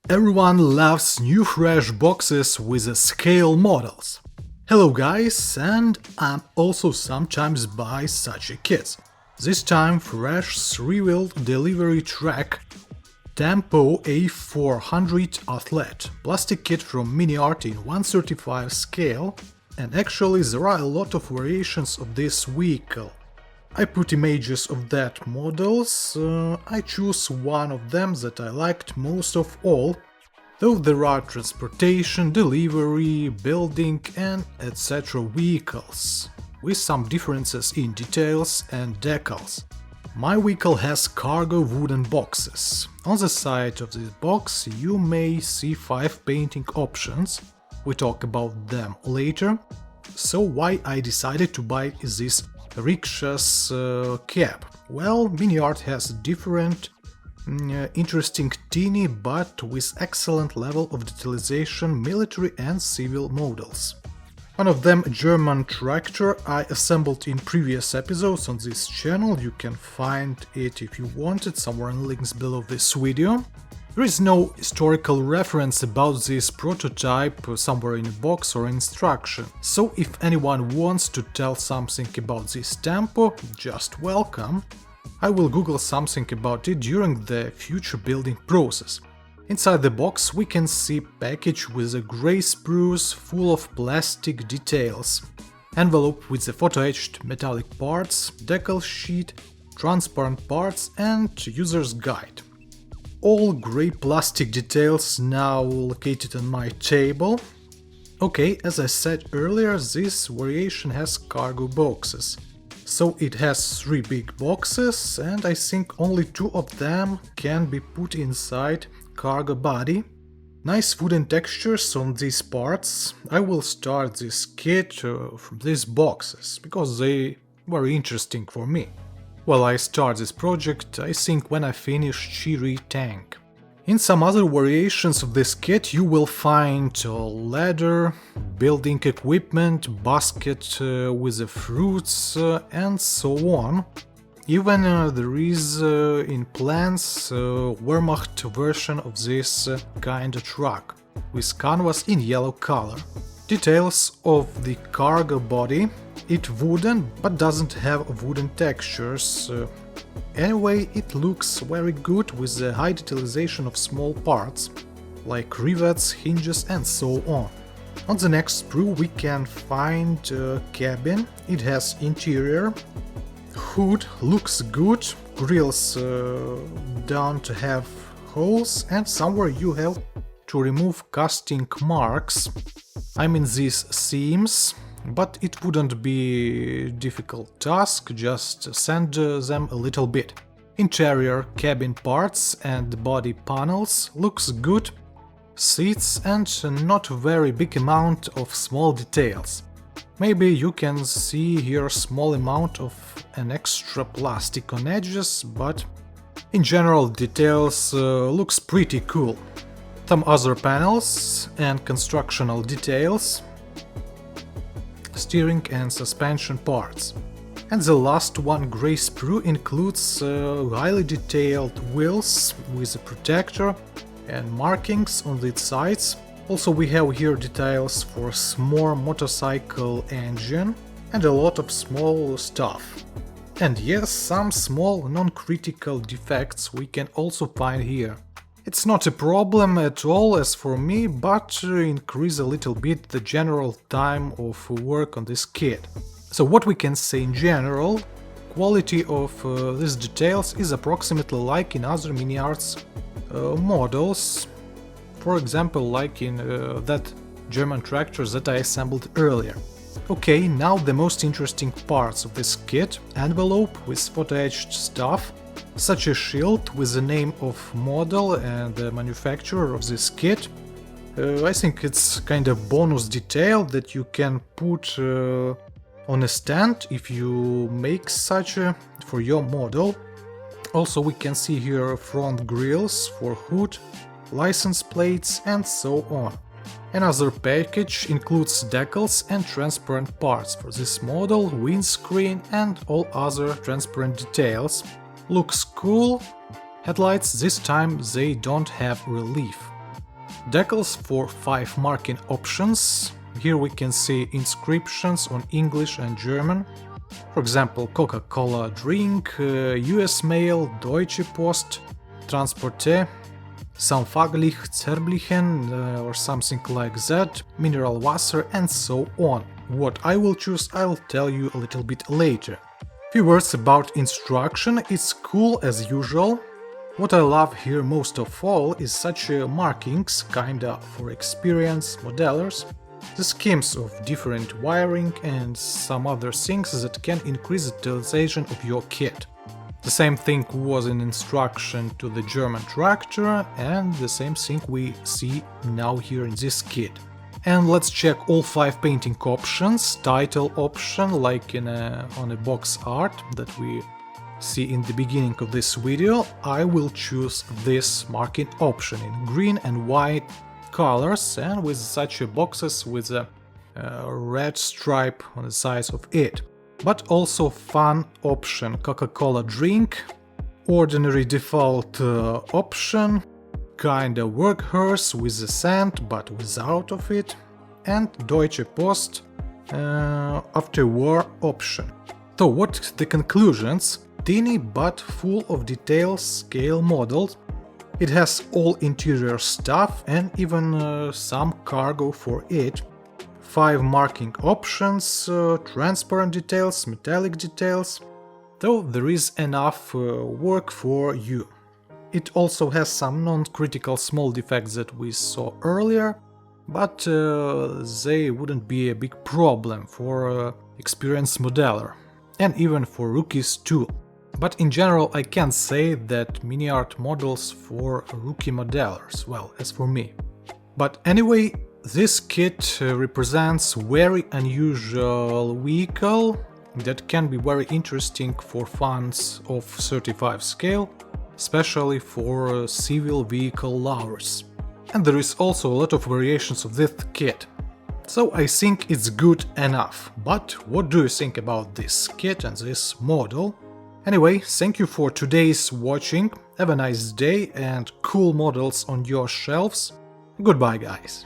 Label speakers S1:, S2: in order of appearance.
S1: Everyone loves new fresh boxes with scale models. Hello guys, and I'm also sometimes buy such a kits. This time fresh 3-wheel delivery track Tempo A400 Athlet plastic kit from MiniArt in 135 scale, and actually there are a lot of variations of this vehicle. I put images of that models, I choose one of them that I liked most of all, though there are transportation, delivery, building and etc. vehicles, with some differences in details and decals. My vehicle has cargo wooden boxes. On the side of this box you may see 5 painting options, we talk about them later. So why I decided to buy this rickshaws cab? Well, MiniArt has different interesting teeny but with excellent level of detailization military and civil models. One of them, a German tractor, I assembled in previous episodes on this channel. You can find it if you want it somewhere in links below this video. There is no historical reference about this prototype somewhere in a box or instruction, so if anyone wants to tell something about this Tempo, just welcome. I will Google something about it during the future building process. Inside the box we can see package with a grey spruce full of plastic details, envelope with the photo-etched metallic parts, decal sheet, transparent parts and user's guide. All grey plastic details now located on my table. Okay, as I said earlier, this variation has cargo boxes. So it has 3 big boxes and I think only 2 of them can be put inside cargo body. Nice wooden textures on these parts. I will start this kit from these boxes, because they were interesting for me. While I start this project, I think when I finish Cheery tank. In some other variations of this kit you will find ladder, building equipment, basket with the fruits and so on. Even there is in plans Wehrmacht version of this kind of truck, with canvas in yellow color. Details of the cargo body. It wooden, but doesn't have wooden textures. Anyway, it looks very good with the high detailization of small parts, like rivets, hinges and so on. On the next sprue we can find a cabin. It has interior, hood looks good, grills don't have holes and somewhere you have to remove casting marks. I mean these seams, but it wouldn't be a difficult task, just sand them a little bit. Interior cabin parts and body panels looks good, seats and not very big amount of small details. Maybe you can see here small amount of an extra plastic on edges, but in general details looks pretty cool. Some other panels and constructional details, steering and suspension parts. And the last one, grey sprue, includes highly detailed wheels with a protector and markings on the sides. Also we have here details for small motorcycle engine and a lot of small stuff. And yes, some small non-critical defects we can also find here. It's not a problem at all as for me, but increase a little bit the general time of work on this kit. So what we can say in general, quality of these details is approximately like in other MiniArts models, for example like in that German tractor that I assembled earlier. Okay, now the most interesting parts of this kit: envelope with photo-etched stuff, such a shield with the name of model and the manufacturer of this kit. I think it's kind of bonus detail that you can put on a stand if you make such a for your model. Also we can see here front grills for hood, license plates and so on. Another package includes decals and transparent parts for this model, windscreen and all other transparent details. Looks cool. Headlights this time they don't have relief. decals for 5 marking options. Here we can see inscriptions on English and German. For example, Coca-Cola drink, US Mail, Deutsche Post, Transporte, Samfaglich, Zerblichen, or something like that, Mineral Wasser, and so on. What I will choose, I'll tell you a little bit later. Few words about instruction. It's cool as usual. What I love here most of all is such markings, kinda for experienced modelers, the schemes of different wiring and some other things that can increase the utilization of your kit. The same thing was in instruction to the German tractor, and the same thing we see now here in this kit. And let's check all 5 painting options. Title option, like on a box art that we see in the beginning of this video, I will choose this marking option in green and white colors and with such boxes with a red stripe on the sides of it. But also fun option, Coca-Cola drink, ordinary default option, kinda workhorse with the sand but without of it, and Deutsche Post after-war option. So what the conclusions? Teeny but full of details scale models. It has all interior stuff and even some cargo for it. 5 marking options, transparent details, metallic details, though there is enough work for you. It also has some non-critical small defects that we saw earlier, but they wouldn't be a big problem for experienced modeler, and even for rookies too. But in general I can say that MiniArt models for rookie modelers, well, as for me. But anyway, this kit represents very unusual vehicle that can be very interesting for fans of 35 scale, especially for civil vehicle lovers. And there is also a lot of variations of this kit. So I think it's good enough. But what do you think about this kit and this model? Anyway, thank you for today's watching, have a nice day and cool models on your shelves. Goodbye guys!